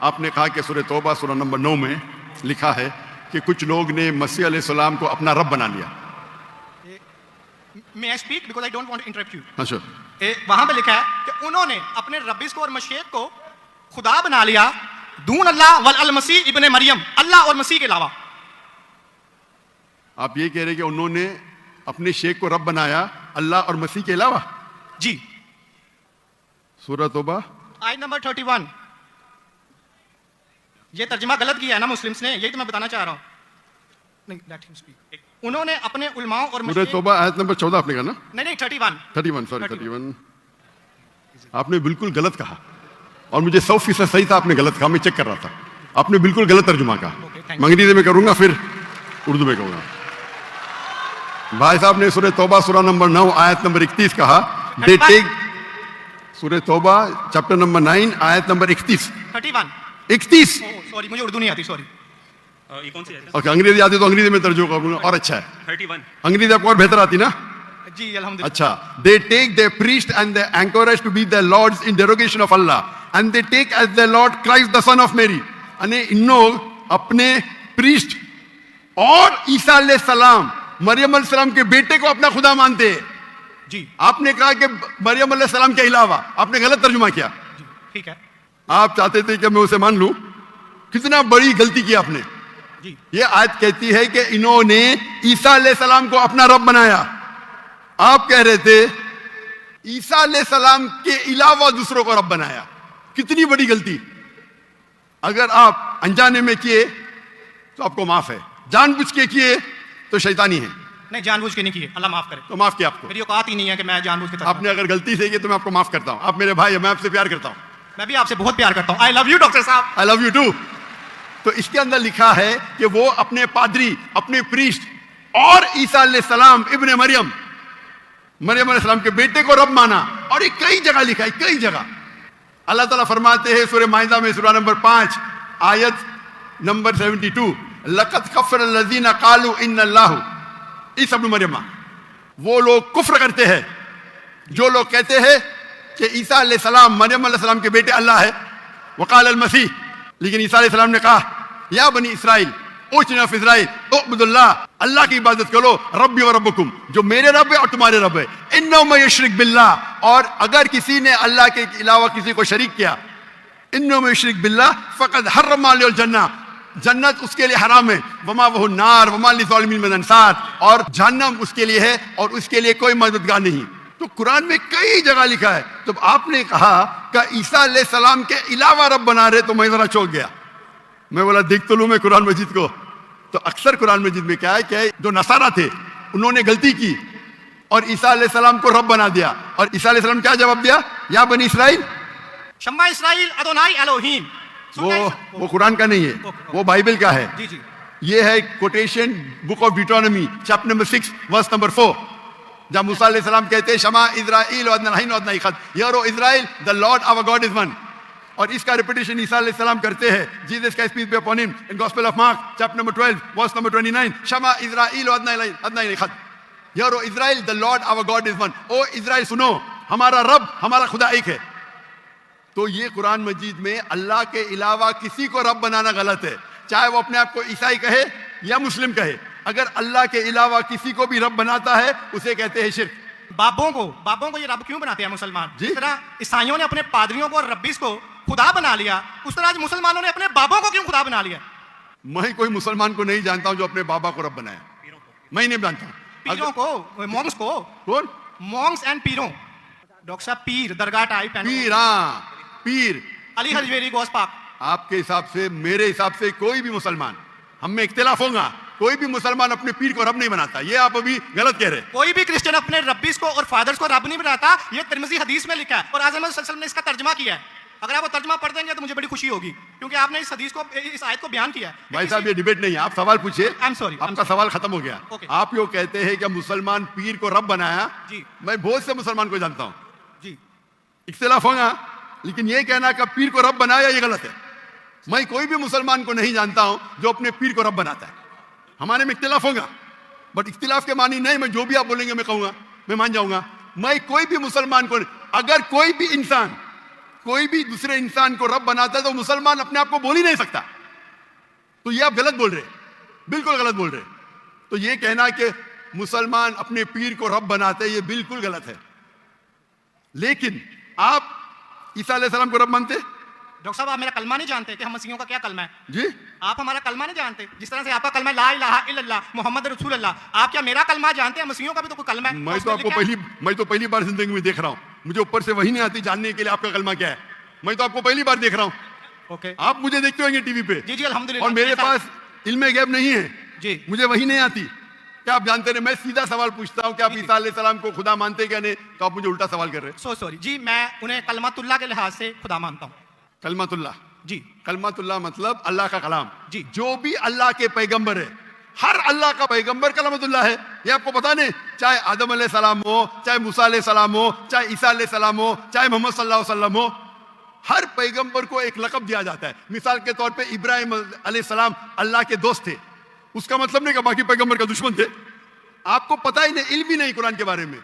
आपने कहा कि सूरह तौबा सूरह नंबर 9 में लिखा है कि कुछ लोग ने मसीह अलैहिस्सलाम को अपना रब बना लिया। May I speak because I don't want to interrupt you. अच्छा, वहां पे लिखा है कि उन्होंने अपने रब्बिस को और मशीख को खुदा बना लिया दून अल्लाह वल अल मसीह इब्ने मरियम, अल्लाह और मसीह के अलावा। आप ये कह रहे कि उन्होंने अपने शेख को रब बनाया अल्लाह और मसीह के अलावा? जी। सूरह तौबा आयत नंबर 31। ये तर्जुमा गलत किया है ना मुस्लिम्स ने, यही तो मैं बताना चाह रहा हूँ। नहीं, let him speak. उन्होंने अपने उलमाओं और सूरह तौबा आयत नंबर 14 आपने कहा ना? नहीं 31 सॉरी 31 आपने बिल्कुल गलत कहा और मुझे 100% सही था, आपने गलत कहा, मैं चेक कर रहा था। आपने बिल्कुल गलत तर्जुमा कहा। मैं अंग्रेजी में करूंगा फिर उर्दू में कहूंगा। भाई साहब ने सूरह तौबा सूरह नंबर 9 आयत नंबर 31 कहा। दे टेक सूरह तौबा चैप्टर नंबर 9 आयत नंबर 31 31। सॉरी मुझे उर्दू नहीं आती, सॉरी। ये कौन सी है? ओके, अंग्रेजी आती तो अंग्रेजी में तर्जुमा करूंगा और अच्छा है। 31 अंग्रेजी आपको और बेहतर आती ना? जी अल्हम्दुलिल्लाह। अच्छा, they take their priest and their anchorage to be their lords in derogation of Allah and they take as their lord Christ the son of Mary। अने इन लोग अपने प्रीस्ट और ईसा अलैहिस्सलाम मरियम अलैहिस्सलाम के बेटे को अपना खुदा मानते हैं। जी आपने कहा कि मरियम अलैहिस्सलाम के अलावा, आपने गलत तर्जुमा किया। जी ठीक है। आप चाहते थे कि मैं उसे मान लूं? कितना बड़ी गलती की आपने। जी ये आयत कहती है कि इन्होंने ईसा अलैहिस्सलाम को अपना रब बनाया। आप कह रहे थे ईसा अलैहिस्सलाम के अलावा दूसरों को रब बनाया। कितनी बड़ी गलती। अगर आप अनजाने में किए तो आपको माफ है, जानबूझ के किए तो शैतानी है। नहीं, जानबूझ के नहीं किए, अल्लाह माफ करे। तो माफ किया आपको। मेरी औकात ही नहीं है कि मैं जानबूझ के। आपने अगर गलती से की तो मैं आपको माफ करता हूं। आप मेरे भाई हैं, मैं आपसे प्यार करता हूं। मैं भी आपसे बहुत प्यार करता हूं। आई लव यू डॉक्टर साहब। I love you too. तो इसके अंदर लिखा है कि वो अपने पादरी, अपने प्रीस्ट और ईसा अलैहिस्सलाम इब्ने मरियम अलैहिस्सलाम के बेटे को रब माना। और ये कई जगह लिखा है, कई जगह। अल्लाह ताला फरमाते हैं सूरह माइदा में सूरह नंबर 5 आयत नंबर 72, लक़द कफ़र अल्लज़ीना क़ालू इन्नल्लाहु ईसा इब्न मरियम। वो लोग कुफ्र करते हैं जो लोग कहते हैं कि ईसा अलैहिस्सलाम मरियम अलैहिस्सलाम के बेटे अल्लाह है। वक़ाल अल मसीह, लेकिन ईसा अलैहिस्सलाम ने कहा या बनी इसराइल ओचना फिज़राइल उअब्दुल्लाह, अल्लाह की इबादत करो, रब्बी व रब्बुकुम, जो मेरे रब है और तुम्हारे रब है। इन्नहु मन युश्रिक बिल्लाह, और अगर किसी ने अल्लाह के अलावा किसी को शरीक किया, इन्नहु मन युश्रिक बिल्लाह फ़क़द हर्रम अलैहिल जन्नह, जन्नत उसके लिए हराम है। वमा वहु नार वमा लिज़ालिमीन मिन अंसार, और जहन्नम उसके लिए है और उसके लिए कोई मददगार नहीं। तो कुरान में कई जगह लिखा है। तो आपने कहा कि ईसा अलैहिस्सलाम के अलावा रब बना रहे, तो मैं जरा चौंक गया। मैं बोला देख तो लूं मैं कुरान मजीद को। तो अक्सर कुरान मजीद में क्या है कि जो नसारा थे उन्होंने गलती की और ईसा अलैहिस्सलाम को रब बना दिया। और ईसा अलैहिस्सलाम क्या जवाब दिया? या बनी इसराइल, शम्मा इसराइल अदोनाई एलोहीम। वो कुरान का नहीं है, वो बाइबल का है। जी जी। ये है quotation book of Deuteronomy chapter number 6 verse number 4, जब मूसा अलैहिस्सलाम कहते हैं शमा इज़राइल व अदनाहीन व अदना इखद, hear O Israel the Lord our God is one. और इसका रिपीटेशन ईसा अलैहिस्सलाम करते हैं। जीसस का speech be upon him in gospel of Mark chapter number 12 verse number 29, शमा इज़राइल व अदना इखद, hear O Israel the Lord our God is one. O Israel सुनो, हमारा रब, हमारा खुदा एक है। तो ये कुरान मजीद में अल्लाह के अलावा किसी को रब बनाना गलत है, चाहे वो अपने आप को ईसाई कहे या मुस्लिम कहे। अगर अल्लाह के अलावा किसी को भी रब बनाता है उसे कहते हैं शिर्क। बाबों को ये रब क्यों बनाते हैं मुसलमान? जी? जिस तरह ईसाइयों ने अपने पादरियों को और रब्बिस को खुदा बना लिया, उस तरह आज मुसलमानों ने अपने बाबों को क्यों खुदा बना लिया? मैं कोई मुसलमान को नहीं जानता हूं जो अपने बाबा को रब बनाया। मैं नहीं जानता। पीरों को, मॉन्क्स को। कौन? Monks and पीरों। डॉक्टर साहब पीर दरगाह टाइप पीर, हाँ पीर। अली हजवेरी गौस पाक। आपके हिसाब से, मेरे हिसाब से कोई भी मुसलमान, हम में इख्तिलाफ होगा, कोई भी मुसलमान अपने पीर को रब नहीं बनाता। ये आप अभी गलत कह रहे हैं। कोई भी क्रिश्चियन अपने रब्बिस को और फादर्स को रब नहीं बनाता। ये तिरमिज़ी हदीस में लिखा है और आज़म सल्लल्लाहु अलैहि वसल्लम ने इसका तर्जुमा किया है। अगर आप वो तर्जुमा पढ़ देंगे तो मुझे बड़ी खुशी होगी, क्योंकि आपने इस हदीस को, इस आयत को बयान किया है। भाई साहब ये डिबेट नहीं है, आप सवाल पूछिए। आई एम सॉरी, आपका सवाल खत्म हो गया। Okay. आप यो कहते हैं कि मुसलमान पीर को रब बनाया। जी। मैं बहुत से मुसलमान को जानता हूं, जी इख्तिलाफ होगा, लेकिन ये कहना कि पीर को रब बनाया ये गलत है। मैं कोई भी मुसलमान को नहीं जानता हूं जो अपने पीर को रब बनाता है। हमारे में इख्तिलाफ होगा, बट इख्तिलाफ के मानी नहीं मैं जो भी आप बोलेंगे मैं कहूंगा, मैं मान जाऊंगा। मैं कोई भी मुसलमान को, अगर कोई भी इंसान कोई भी दूसरे इंसान को रब बनाता है तो मुसलमान अपने आप को बोल ही नहीं सकता। तो ये आप गलत बोल रहे, बिल्कुल गलत बोल रहे। तो ये कहना कि मुसलमान अपने पीर को रब बनाते हैं, ये बिल्कुल गलत है। लेकिन आप ईसा अलैहिस्सलाम को रब मानते? डॉक्टर साहब, आप मेरा कलमा नहीं जानते कि हम मसीहियों का क्या कलमा है? जी, आप हमारा कलमा नहीं जानते। जिस तरह से आपका कलमा है ला इलाहा इल्लल्लाह मुहम्मद रसूल अल्लाह, आप क्या मेरा कलमा जानते हैं? मसीहियों का भी तो कोई कलमा है। मैं तो पहली बार जिंदगी में देख रहा हूं। मुझे ऊपर से वही नहीं आती जानने के लिए आपका कलमा क्या है। मैं तो आपको पहली बार देख रहा हूं। ओके, आप मुझे देखते होंगे टीवी पे। जी जी अल्हम्दुलिल्लाह। और मेरे पास इल्मे गैब नहीं है जी, मुझे वही नहीं आती। क्या आप जानते हैं? मैं सीधा सवाल पूछता हूं कि आप ईसा अलैहिस्सलाम को खुदा मानते क्या नहीं, तो आप मुझे उल्टा सवाल कर रहे हैं। सो सॉरी जी, मैं उन्हें कलमतुल्लाह के लिहाज से खुदा मानता हूँ। कलमतुल्लाह जी, कलमतुल्लाह मतलब अल्लाह का कलाम। जी। जो भी अल्लाह के पैगंबर है, हर अल्लाह का पैगंबर कलमतुल्लाह है। ये आपको पता नहीं? चाहे आदम अलैहिस्सलाम हो, चाहे मूसा अलैहिस्सलाम हो, चाहे ईसा अलैहिस्सलाम हो, चाहे मोहम्मद सल्लल्लाहु अलैहि वसल्लम हो, हर पैगंबर को एक लक़ब दिया जाता है। मिसाल के तौर पे इब्राहिम अलैहिस्सलाम अल्लाह के दोस्त थे, उसका मतलब नहीं कि बाकी पैगंबर का दुश्मन थे। आपको पता ही नहीं, इल्म भी नहीं कुरान के बारे में।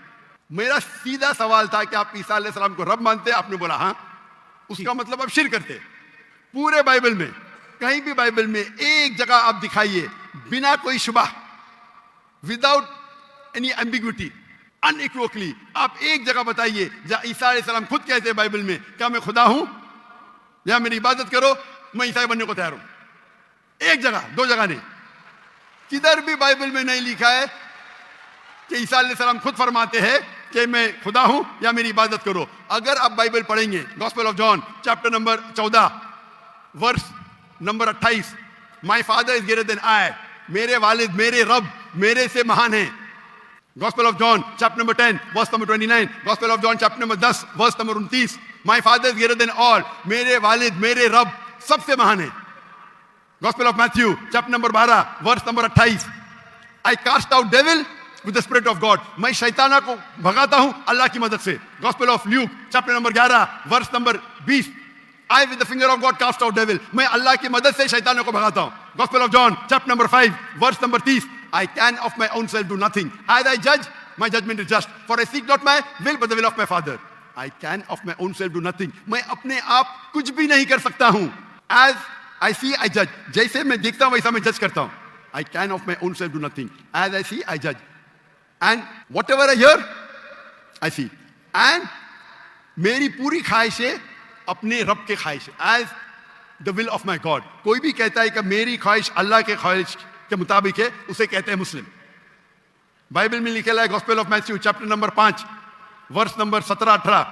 मेरा सीधा सवाल था कि आप ईसा अलैहिस्सलाम को रब मानते? आपने बोला हाँ। उसका मतलब आप शिर्क करते। पूरे बाइबल में, कहीं भी बाइबल में एक जगह आप दिखाइए बिना कोई शुबा, विदाउट एनी एम्बिग्विटी, अनइक्वोकली, आप एक जगह बताइए जहां ईसा अलैहिस्सलाम खुद कहते हैं बाइबल में, क्या मैं खुदा हूं या मेरी इबादत करो, मैं ईसाई बनने को तैयार हूं। एक जगह, दो जगह नहीं। किधर भी बाइबल में नहीं लिखा है कि ईसा अलैहिस्सलाम खुद फरमाते हैं कि मैं खुदा हूं या मेरी इबादत करो। अगर आप बाइबल पढ़ेंगे, gospel of John chapter number 14 verse number 28, my father is greater than I, मेरे वालिद, मेरे रब मेरे से महान है। Gospel of John chapter number 10 verse number 29, gospel of John chapter number 10 verse number 29, my father is greater than all, मेरे वालिद, मेरे रब सबसे महान है। Gospel of Matthew chapter number 12 verse number 28, I cast out devil with the spirit of God, मैं शैताना को भगाता हूं अल्लाह की मदद से। Gospel of Luke chapter number 11 verse number 20, I with the finger of God cast out devil, मैं अल्लाह की मदद से शैतानों को भगाता हूं। Gospel of John chapter number 5 verse number 30, I can of my own self do nothing, as I जज my judgment is just, for I seek not my will but the will of my father. I can of my own self do nothing, मैं अपने आप कुछ भी नहीं कर सकता हूं। एज आई सी आई जज, जैसे मैं देखता हूं वैसा मैं जज करता हूं। I can of my own self do nothing, as I see I जज, and whatever I hear I see, and मेरी पूरी ख्वाहिश है अपने रब के ख्वाहिश, as the will of my God. कोई भी कहता है कि मेरी ख्वाहिश अल्लाह के ख्वाहिश के मुताबिक है, उसे कहते हैं मुस्लिम। बाइबल में लिखा है gospel of Matthew chapter number 5 verse number 17-18,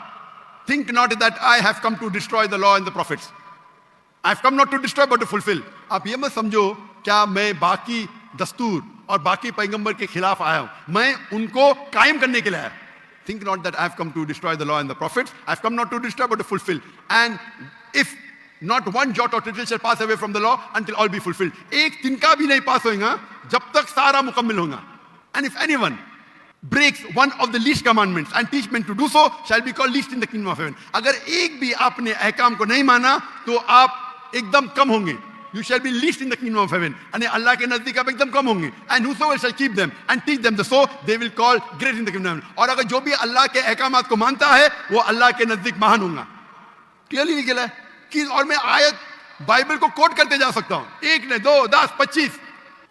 think not that I have come to destroy the law and the prophets, I have come not to destroy but to fulfil. आप ये मत समझो क्या मैं बाकी दस्तूर और बाकी पैगंबर के खिलाफ आया हूं, मैं उनको कायम करने के लिए आया। Think not that I have come to destroy the law and the prophets. I have come not to destroy but to fulfill. And if not one jot or tittle shall pass away from the law until all be fulfilled. एक तिनका भी नहीं पास होगा जब तक सारा मुकम्मल होगा। And if anyone breaks one of the least commandments and teach men to do so, shall be called least in the kingdom of heaven. अगर एक भी आपने अहकाम को नहीं माना तो आप एकदम कम होंगे। You shall be least in the kingdom of heaven. यानी अल्लाह के नजदीक आप एकदम कम होंगे। And whosoever shall keep them and teach them so, they will call great in the kingdom of heaven. और अगर जो भी अल्लाह के अहकामात को मानता है वो अल्लाह के नजदीक महान होगा। क्लियरली निकला है कि, और मैं आयत बाइबल को कोट करते जा सकता हूं, 1 ने 2 10 25,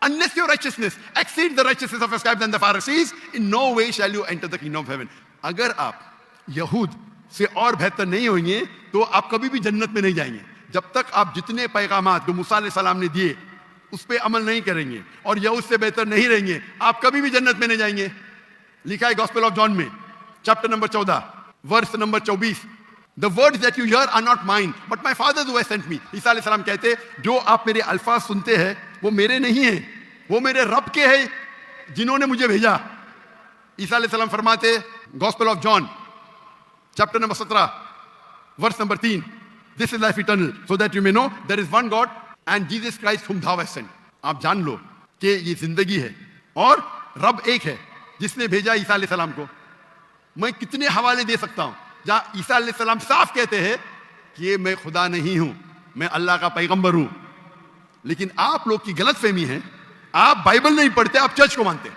unless your righteousness exceeds the righteousness of the scribes and the Pharisees, in no way shall you enter the kingdom of heaven. अगर आप यहूद से और बेहतर नहीं होंगे तो आप कभी भी जन्नत में नहीं जाएंगे। जब तक आप जितने पैगामात जो मूसा अलैहिस्सलाम ने दिए उस पर अमल नहीं करेंगे और यहूद से बेहतर नहीं रहेंगे, आप कभी भी जन्नत में नहीं जाएंगे। लिखा है गॉस्पेल ऑफ जॉन में chapter number 14 verse number 24, the words that you hear are not mine but my father who has sent me. ईसा अलैहिस्सलाम कहते जो आप मेरे अल्फाज सुनते हैं वो मेरे नहीं हैं, वो मेरे रब के हैं जिन्होंने मुझे भेजा। ईसा अलैहिस्सलाम फरमाते gospel of John chapter number 17 verse number 3, This is life eternal, so that you may know there is one God and Jesus Christ whom thou hast sent. आप जान लो कि ये जिंदगी है और रब एक है जिसने भेजा ईसा अलैहिस्सलाम को। मैं कितने हवाले दे सकता हूं जहां ईसा अलैहिस्सलाम साफ कहते हैं कि मैं खुदा नहीं हूं, मैं अल्लाह का पैगंबर हूं। लेकिन आप लोग की गलतफहमी है, आप बाइबल नहीं पढ़ते, आप चर्च को मानते।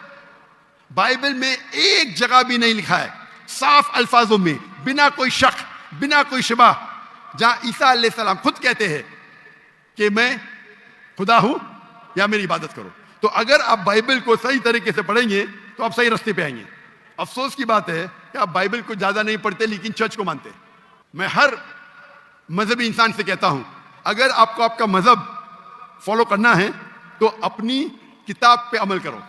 बाइबल में एक जगह भी नहीं लिखा है साफ अल्फाजों में, बिना कोई शक, बिना कोई शिबा, जहां ईसा अलैहिस्सलाम खुद कहते हैं कि मैं खुदा हूं या मेरी इबादत करो। तो अगर आप बाइबल को सही तरीके से पढ़ेंगे तो आप सही रास्ते पे आएंगे। अफसोस की बात है कि आप बाइबल को ज्यादा नहीं पढ़ते लेकिन चर्च को मानते। मैं हर मजहबी इंसान से कहता हूं, अगर आपको आपका मजहब फॉलो करना है तो अपनी किताब पे अमल करो।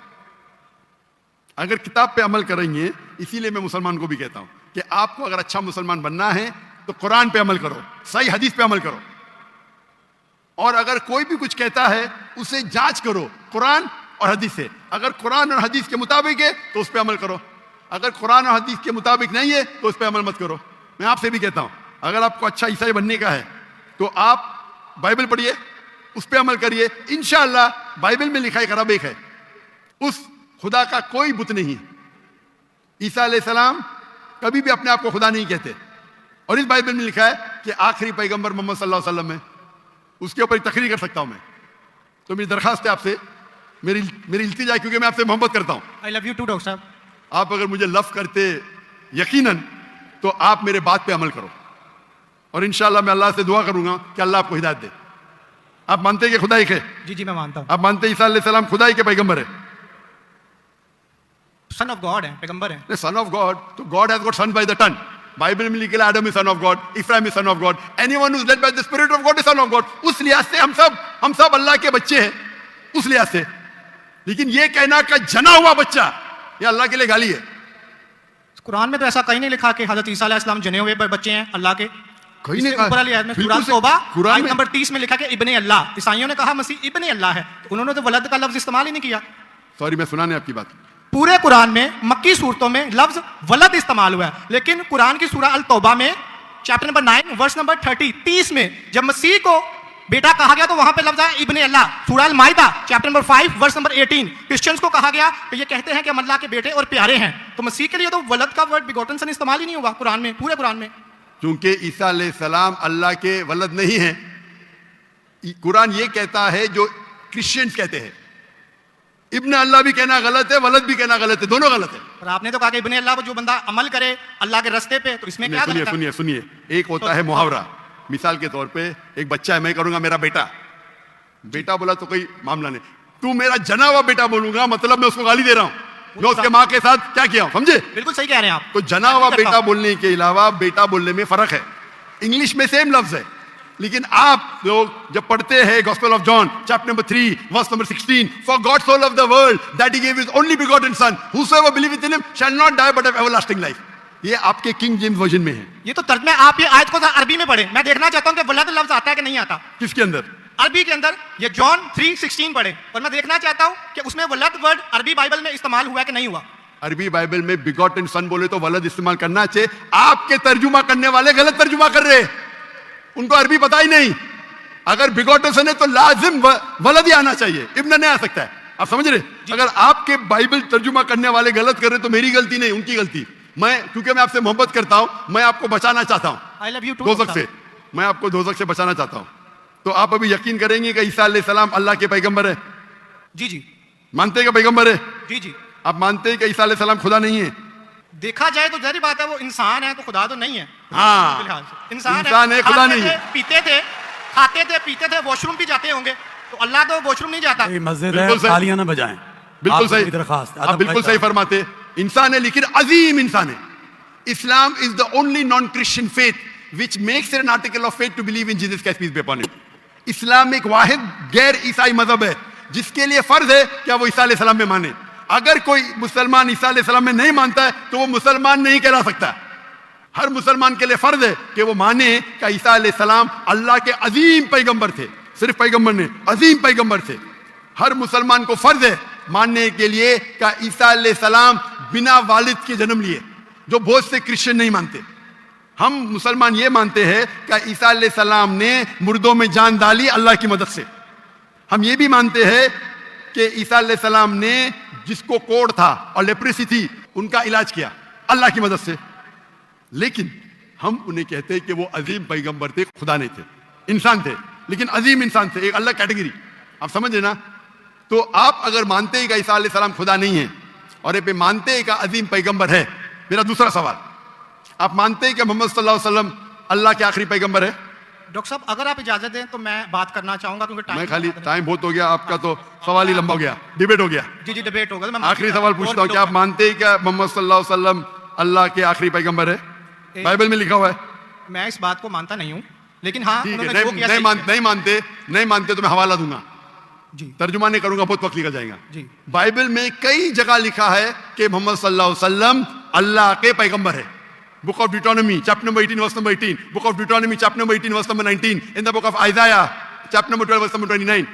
अगर किताब पे अमल करेंगे, इसीलिए मैं मुसलमान को भी कहता हूं कि आपको अगर अच्छा मुसलमान बनना है तो कुरान पे अमल करो, सही हदीस पे अमल करो। और अगर कोई भी कुछ कहता है उसे जांच करो कुरान और हदीस से। अगर कुरान और हदीस के मुताबिक है तो उस पे अमल करो, अगर कुरान और हदीस के मुताबिक नहीं है तो उस पे अमल मत करो। मैं आपसे भी कहता हूं, अगर आपको अच्छा ईसाई बनने का है तो आप बाइबल पढ़िए, उस पे अमल करिए। इंशाअल्लाह बाइबल में लिखा एक रब एक है, उस खुदा का कोई बुत नहीं है। ईसा अलैहिस्सलाम कभी भी अपने आप को खुदा नहीं कहते। और इस बाइबल में लिखा है कि आखिरी पैगंबर मोहम्मद सल्लल्लाहु अलैहि वसल्लम है। उसके ऊपर तकरीर कर सकता हूं मैं। तो मेरी दरखास्त है आपसे, मेरी इल्तिजा है, क्योंकि मैं आपसे मोहब्बत करता हूं। I love you too doctor साहब। आप अगर मुझे लव करते यकीनन तो आप मेरे बात पे अमल करो। और इंशाअल्लाह मैं अल्लाह से दुआ करूंगा कि अल्लाह आपको हिदायत दे। आप मानते हैं कि खुदा एक है? जी जी मैं मानता हूँ। आप मानते हैं ईसा अलैहिस्सलाम खुदा के पैगंबर है? सन ऑफ गॉड है, पैगंबर है। सन ऑफ गॉड, तो God has got son by the ton. Bible में लिखा है Adam is son of God, Ibrahim is son of God, anyone who is led by the spirit of God is son of God. उस लिहाज से हम सब अल्लाह के बच्चे हैं, उस लिहाज से। लेकिन ये कहना का जना हुआ बच्चा, ये अल्लाह के लिए गाली है। कुरान में तो ऐसा कहीं नहीं लिखा कि हजरत ईसा अलैहिस्सलाम जने हुए बच्चे हैं अल्लाह के। कहीं नहीं ऊपर वाली आयत में सूरह तौबा आयत नंबर 30 में लिखा कि इब्ने अल्लाह। ईसाइयों ने कहा मसीह इब्ने अल्लाह है, तो उन्होंने तो वलद का लफ्ज इस्तेमाल ही नहीं किया। सॉरी, मैं सुना नहीं आपकी बात। पूरे कुरान में मक्की सूरतों में लफ्ज वलद इस्तेमाल हुआ है, लेकिन कुरान की सूरह अल तौबा में चैप्टर नंबर 9 वर्स नंबर 30 में जब मसीह को बेटा कहा गया तो वहां पे लफ्ज आया इब्ने अल्लाह। सूरह अल माइदा chapter number 5 verse number 18 Christians को कहा गया कि ये कहते हैं कि हम अल्लाह के बेटे और प्यारे हैं। तो मसीह के लिए तो वलद का वर्ड बिगॉटन सन इस्तेमाल ही नहीं हुआ कुरान में, पूरे कुरान में। क्योंकि ईसा अलैहिस्सलाम अल्लाह के वलद नहीं है। कुरान ये कहता है जो क्रिश्चियंस कहते हैं। इब्न अल्लाह भी कहना गलत है, वलद भी कहना गलत है, दोनों गलत है। और आपने तो कहा कि इब्ने अल्लाह जो बंदा अमल करे अल्लाह के रास्ते पे, तो इसमें क्या गलत है? सुनिए, एक होता है मुहावरा। मिसाल के तौर पे एक बच्चा है, मैं करूंगा मेरा बेटा बोला तो कोई मामला नहीं। तू मेरा जना हुआ बेटा बोलूंगा मतलब मैं उसको गाली दे रहा हूं, मैं उसके माँ के साथ क्या किया, समझे? बिल्कुल सही कह रहे हैं आप। तो जना हुआ बेटा बोलने के अलावा बेटा बोलने में फर्क है। इंग्लिश में सेम लफ्ज है, लेकिन आप लोग जब पढ़ते हैं gospel of John chapter number 3 verse number 16, for God so loved the world that he give his only begotten son whosoever believeth in him shall not die but have everlasting life. ये आपके king James version में है। ये तो तर्जुमे आप ये आयत को अरबी में पढ़े। मैं देखना चाहता हूं कि वलद लफ्ज आता है कि नहीं आता। किसके अंदर? अरबी के अंदर। ये जॉन 3:16 पढ़े और मैं देखना चाहता हूं कि उसमें वलद वर्ड अरबी बाइबल में इस्तेमाल हुआ है कि नहीं हुआ। अरबी बाइबल में बिगॉटन सन बोले तो वलद इस्तेमाल करना चाहिए। आपके तर्जुमा करने वाले गलत तर्जुमा कर रहे हैं, उनको अरबी पता ही नहीं। अगर बिगॉटन सन है तो लाजिम वलद ही आना चाहिए, इब्न नहीं आ सकता है। आप समझ रहे? अगर आपके बाइबल तर्जुमा करने वाले गलत कर रहे तो मेरी गलती नहीं, उनकी गलती। क्योंकि मैं आपसे मोहब्बत करता हूं, मैं आपको बचाना चाहता हूं आई लव यू टू दोज़ख से। मैं आपको दोज़ख से बचाना चाहता हूं। तो आप अभी यकीन करेंगे कि ईसा अलैहिस्सलाम अल्लाह के पैगंबर है? जी जी मानते हैं कि पैगंबर है? जी जी। आप मानते हैं कि ईसा अलैहिस्सलाम खुदा नहीं है? देखा जाए तो जहरी बात है, वो इंसान है तो खुदा तो नहीं है। हाँ, इंसान है, खुदा नहीं है। पीते थे, खाते थे, पीते थे, वॉशरूम भी जाते होंगे, तो अल्लाह तो वॉशरूम नहीं जाता। मस्जिद है, तालियां ना बजाएं। बिल्कुल सही दरखास्त, आप बिल्कुल सही फरमाते। इंसान है लेकिन अजीम इंसान है। Islam is the only non Christian faith which makes an article of faith to believe in Jesus Christ peace be upon him. इस्लाम एक वाहिद गैर ईसाई मजहब है जिसके लिए फर्ज है क्या वो ईसा अलैहिस्सलाम में माने। अगर कोई मुसलमान ईसा अलैहिस्सलाम में नहीं मानता है तो वो मुसलमान नहीं कहला सकता। हर मुसलमान के लिए फर्ज है कि वो माने कि ईसा अलैहिस्सलाम अल्लाह के अजीम पैगंबर थे। सिर्फ पैगंबर नहीं, अजीम पैगंबर थे। हर मुसलमान को फर्ज है मानने के लिए कि ईसा अलैहिस्सलाम बिना वालिद के जन्म लिए, जो बहुत से क्रिश्चियन नहीं मानते। हम मुसलमान ये मानते हैं कि ईसा अलैहिस्सलाम ने मुर्दों में जान डाली अल्लाह की मदद से। हम ये भी मानते हैं कि ईसा अलैहिस्सलाम ने जिसको कोढ़ था और लेप्रेसी थी उनका इलाज किया अल्लाह की मदद से। लेकिन हम उन्हें कहते हैं कि वो अजीम पैगंबर थे, खुदा नहीं थे, इंसान थे, लेकिन अजीम इंसान थे, एक अलग कैटेगरी। आप समझ रहे ना? तो आप अगर मानते हैं कि ईसा अलैहिस्सलाम खुदा नहीं है और ये मानते हैं कि अजीम पैगंबर है, मेरा दूसरा सवाल, आप मानते हैं कि मोहम्मद सल्लल्लाहु अलैहि वसल्लम अल्लाह के आखिरी पैगंबर है? डॉक्टर साहब अगर आप इजाजत दें तो मैं बात करना चाहूंगा क्योंकि मैं टाइम खाली टाइम बहुत हो गया, आपका तो सवाल ही लंबा हो गया, डिबेट हो गया। जी जी डिबेट होगा, तो मैं आखिरी सवाल पूछता हूँ, क्या आप मानते हैं क्या मोहम्मद सल्लल्लाहु अलैहि वसल्लम अल्लाह के आखिरी पैगंबर है? बाइबल में लिखा हुआ है। मैं इस बात को मानता नहीं हूं, लेकिन हाँ ठीक है, उन्होंने जो किया नहीं सही किया। नहीं मानते तो मैं हवाला दूंगा, जी तर्जुमा नहीं करूंगा, बहुत वक्त निकल जाएगा। जी बाइबल में कई जगह लिखा है कि मोहम्मद सल्लल्लाहु अलैहि वसल्लम अल्लाह के पैगंबर है। Book of Deuteronomy chapter number 18 verse number 18, book of Deuteronomy chapter number 18 verse number 19, in the book of Isaiah chapter number 12 verse number 29,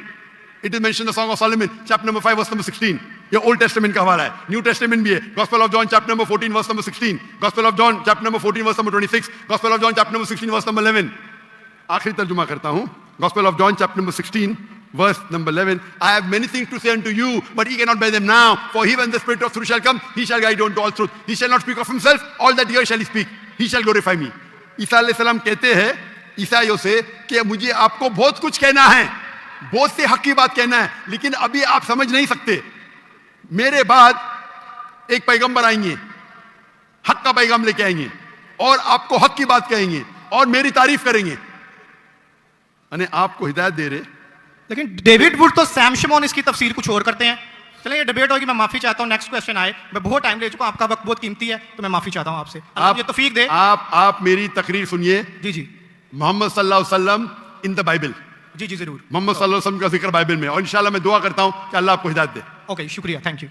it is mention the song of Solomon chapter number 5 verse number 16। ये old testament का हवाला है, new testament भी है। Gospel of John chapter number 14 verse number 16, gospel of John chapter number 14 verse number 26, gospel of John chapter number 16 verse number 11। आखिरी तर्जुमा करता हूं, gospel of John chapter number 16 verse number 11, I have many things to say unto you, but ye cannot bear them now. For he, when the Spirit of truth shall come, he shall guide you unto all truth. He shall not speak of himself, all that here shall he speak. He shall glorify me. ईसा अलैहि सलाम कहते हैं ईसाइयों से कि मुझे आपको बहुत कुछ कहना है, बहुत से हक की बात कहना है, लेकिन अभी आप समझ नहीं सकते। मेरे बाद एक पैगंबर आएंगे, हक का पैगाम लेके आएंगे और आपको हक की बात कहेंगे और मेरी तारीफ करेंगे। यानी आपको हिदायत दे रहे। लेकिन डेविड वुड तो सैम शिमोन इसकी तफसीर कुछ और करते हैं। चलिए ये डिबेट होगी, मैं माफी चाहता हूँ। नेक्स्ट क्वेश्चन आए, मैं बहुत टाइम ले चुका हूँ, आपका वक्त बहुत कीमती है, तो मैं माफी चाहता हूँ आपसे। आप ये तौफीक दे। आप मेरी तकरीर सुनिए। जी जी मोहम्मद सल्लल्लाहु अलैहि वसल्लम इन द बाइबल। जी जी जरूर। मोहम्मद सल्लल्लाहु अलैहि वसल्लम का जिक्र बाइबल में, और इंशाल्लाह मैं दुआ करता हूँ कि अल्लाह आपको हिदायत दे। ओके शुक्रिया, थैंक यू।